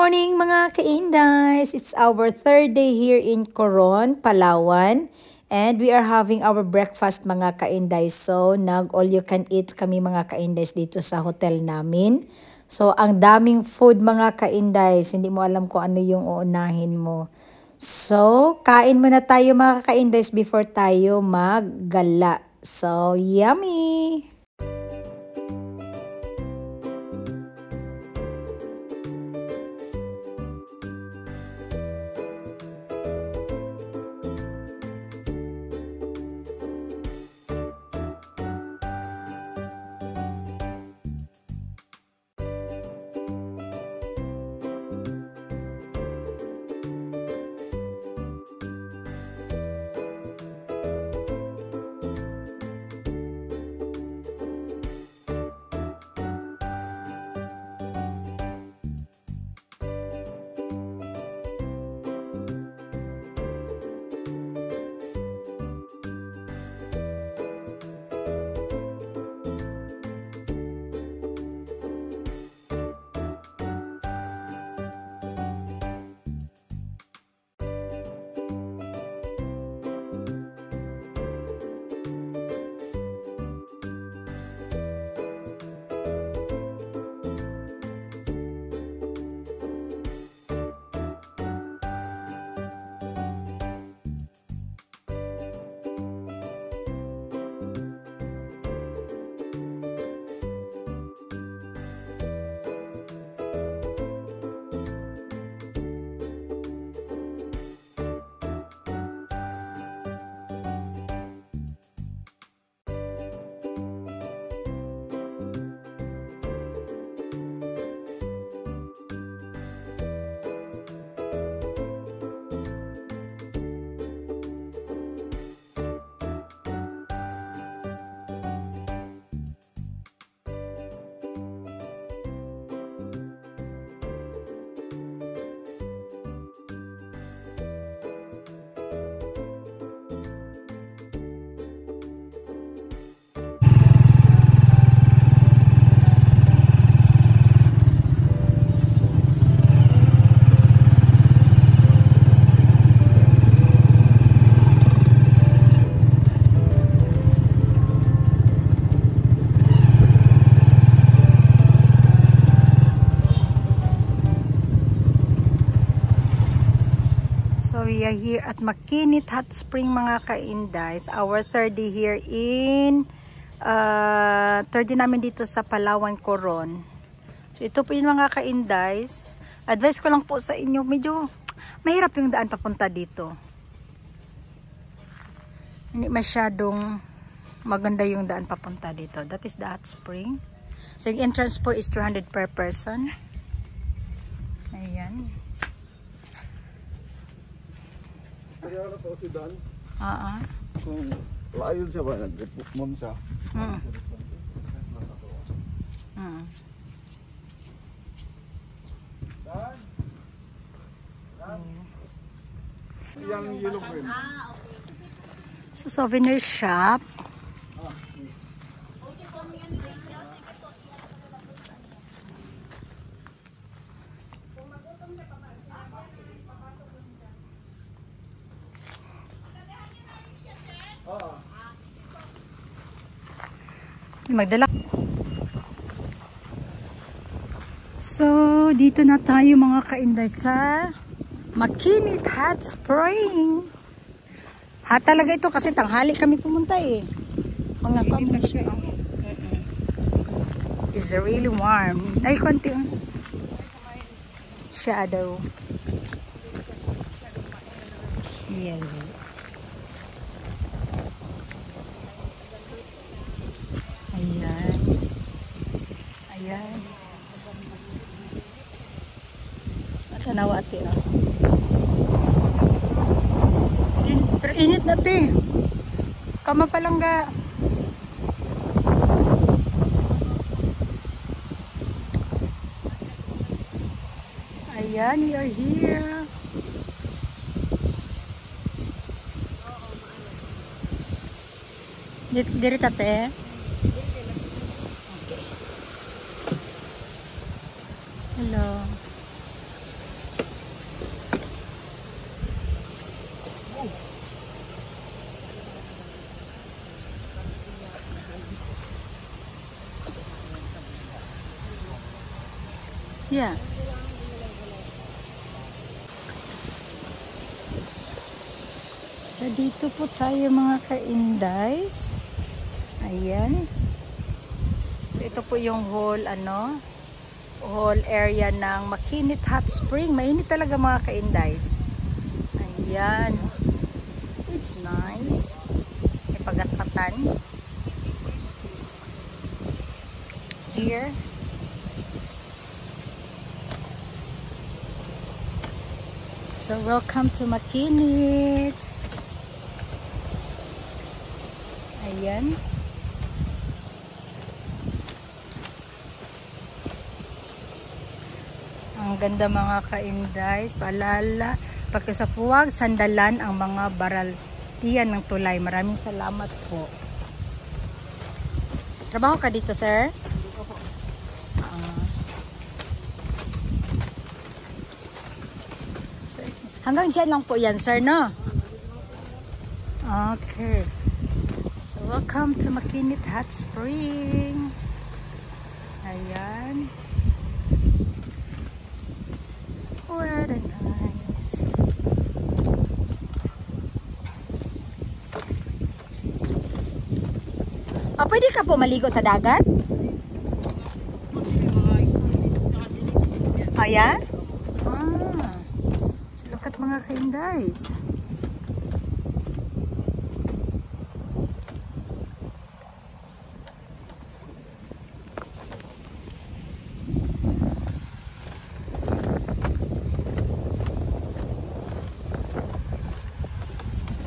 morning mga ka-Indies! It's our third day here in Coron, Palawan. And we are having our breakfast mga ka-Indies. So, nag-all you can eat kami mga ka-Indies dito sa hotel namin. So, ang daming food mga ka-Indies. Hindi mo alam kung ano yung uunahin mo. So, kain muna tayo mga ka-Indies before tayo maggala. So, yummy! So we are here at Makinit Hot Spring mga ka-Indies. Our third day here in third day namin dito sa Palawan, Coron. So ito po yung mga ka-Indies. Advice ko lang po sa inyo, medyo mahirap yung daan papunta dito. Hindi masyadong maganda yung daan papunta dito. That is the hot spring. So yung entrance po is 200 per person. Ayan. Kaya na po si Dan. Oo. Layon siya ba? Nag-mom siya. Dan? Yang yellow green. So souvenir shop. Magdala. So, dito na tayo mga ka-Inday sa Makinit Hot Spring. Hot talaga ito kasi tanghali kami pumunta eh. Mga kami siya. It's really warm. Ay, konti shadow. Yes. Ayan. Ayan. Tanawa ate. Pero init na ate. Kama palangga. Ayan, we are here. Diri tate. Okay. Hello. Yeah. So, dito po tayo mga ka-Indies. Ayan. So, ito po yung whole area ng Makinit Hot Spring. Mainit talaga mga ka-Indies. Ayan. It's nice. May pagat-patan. Here. So, welcome to Makinit. Ayan. Ang ganda mga ka-Indies. Paalala, pagkasapuwag, sandalan ang mga baraltiyan ng tulay. Maraming salamat po. Trabaho ka dito, sir? Hanggang dyan lang po yan, sir, no? Okay. So, welcome to Makinit Hot Spring. Ayan. What a nice. Oh, pwede ka po maligo sa dagat? Ayan? Look at mga ka-Indies.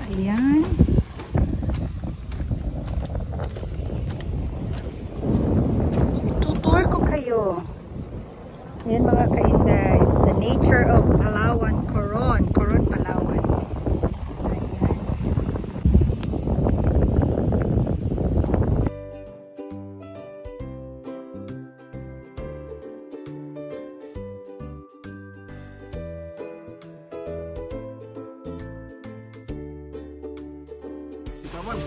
Ayan. Tutur ko kayo. Ayan mga ka-Indies. The nature of Palawan, Coron, Palawan. Ayan.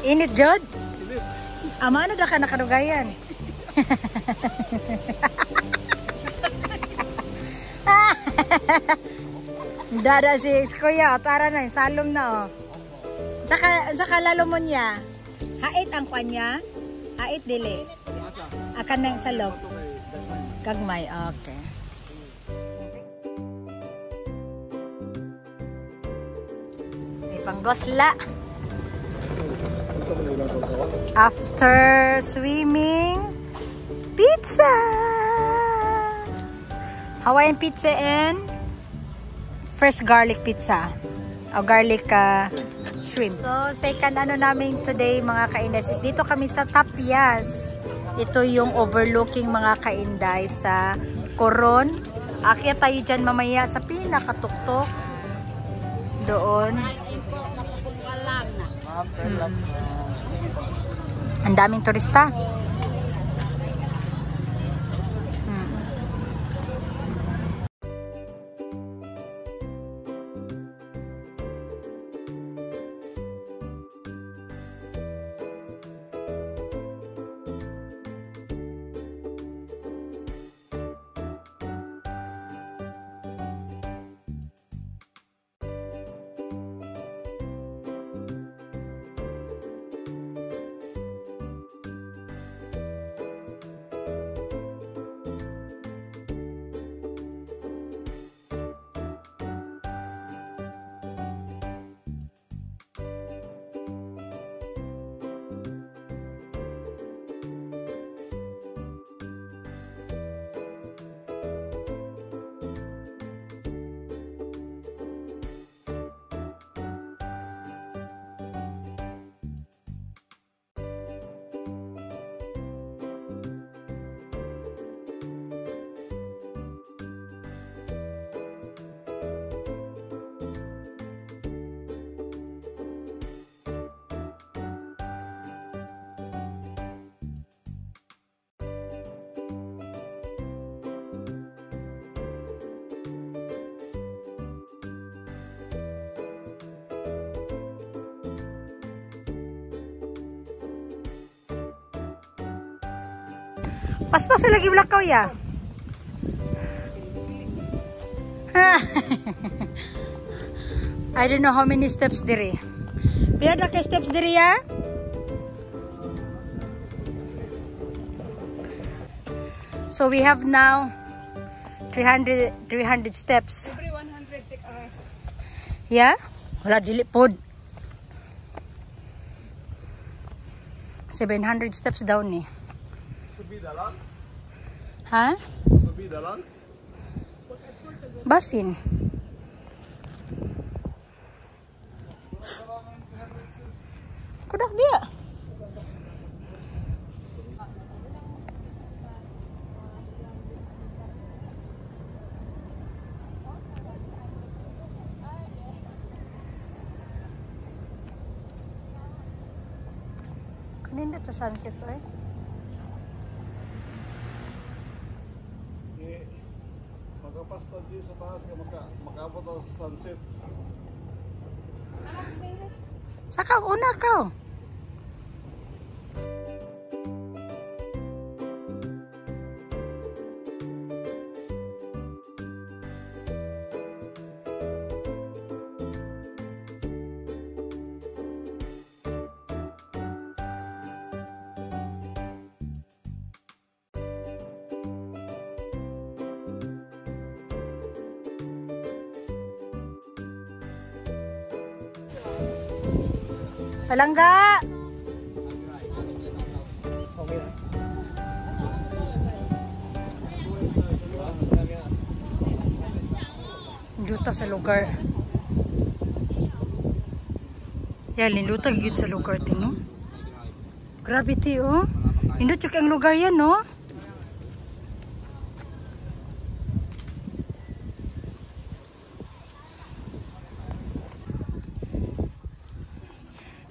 Init, Jod? Init. Ama, ano ka nakadugayan? Dada si Kuya, tara na, salom na oh. Saka lalo mo niya. Hait ang kanya. Hait dili. Akan nang salog. Gagmay, okay. May panggosla. After swimming, pizza. Hawaiian pizza and fresh garlic pizza. O garlic shrimp. So, second namin today mga ka-Indies is dito kami sa Tapias. Ito yung overlooking mga ka-Indies sa Coron. Akyat tayo dyan mamaya sa pinakatuktok. Doon. Ang daming turista. Paspas lagi belakang ya. I don't know how many steps diri. Pila na kay steps diri ya? So we have now 300 steps. Every 100 take a rest. Yeah? Wala dili pod. 700 steps down ni. Subida lang? Ha? Subida lang? Basin. Kudak dia. Kanina sa sunset eh. Magpasta dito sa taas ka makabot sa sunset. Saka una ka. Palangga! Luta sa lugar. Yan, linluta yun sa lugar din, no? Gravity, oh. Hindi tsaka ang lugar yan, no?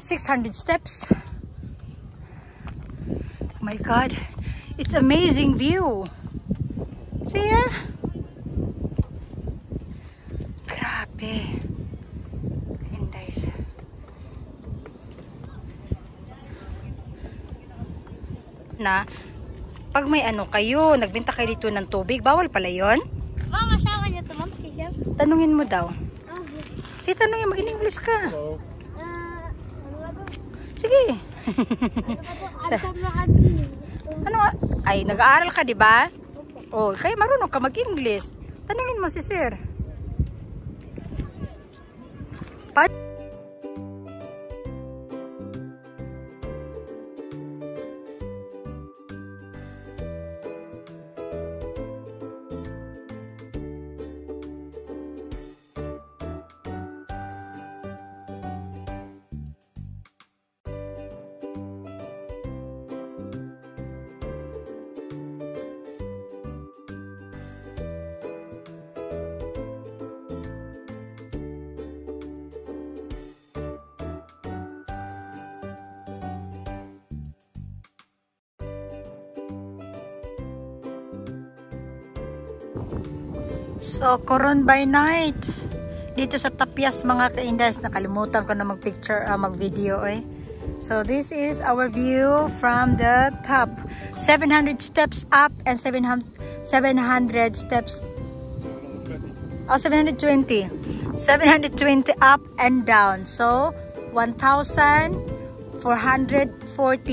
$600 steps. Oh my God, it's amazing view. See ya? Grabe. Ayan guys. Na, pag may ano kayo, nagbenta kayo dito ng tubig, bawal pala yon? Ma'am, asawa niyo to, ma'am, si Chef? Tanungin mo daw. Sige, tanungin, mag-English ka. Hello. Sige. Ano nga? Ay, nag-aaral ka, di ba? Oh, kaya marunong ka mag-English. Tanungin mo si sir. So, Coron by night. Dito sa Tapias mga ka-Indas. Nakalimutan ko na mag-picture, mag-video eh. So, this is our view from the top. 700 steps up and 700 steps. Oh, 720. 720 up and down. So, 1,440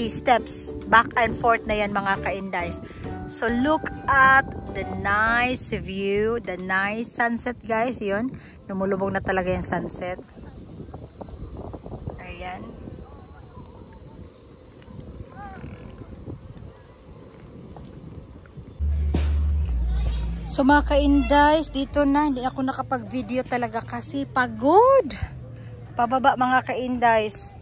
steps. Back and forth na yan mga ka-Indas. So look at the nice view, the nice sunset guys. Yun, lumulubog na talaga yung sunset. Ayan. So mga ka-Indays, dito na, hindi ako nakapag-video talaga kasi pagod. Pababa mga ka-Indays.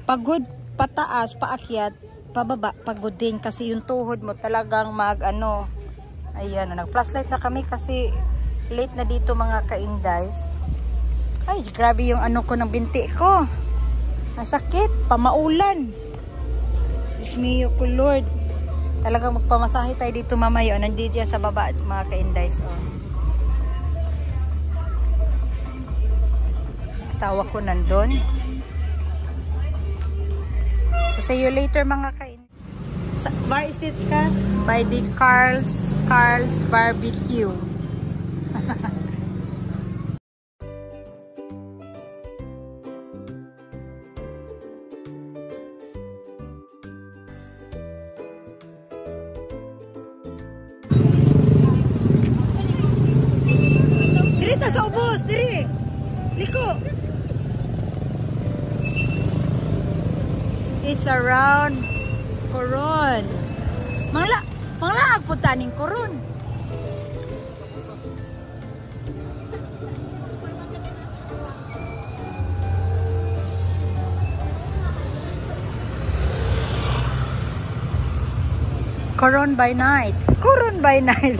Pagod, pataas, paakyat. Pababa, pagod din kasi yung tuhod mo talagang mag-ano. Ayan, nag-flashlight na kami kasi late na dito mga ka-Indays. Ay, grabe yung ano ko ng binti ko. Masakit, pamaulan. Diyos mio ko Lord. Talagang magpamasahe tayo dito mamaya. Nandito yan sa baba mga ka-Indays. Oh. Asawa ko nandun. So, see you later mga kain. Where is this ka? By the Carl's Barbecue. ta sa ubos, diri. Liko. It's around Coron. Manglaag po taning Coron. Coron by night. Coron by night.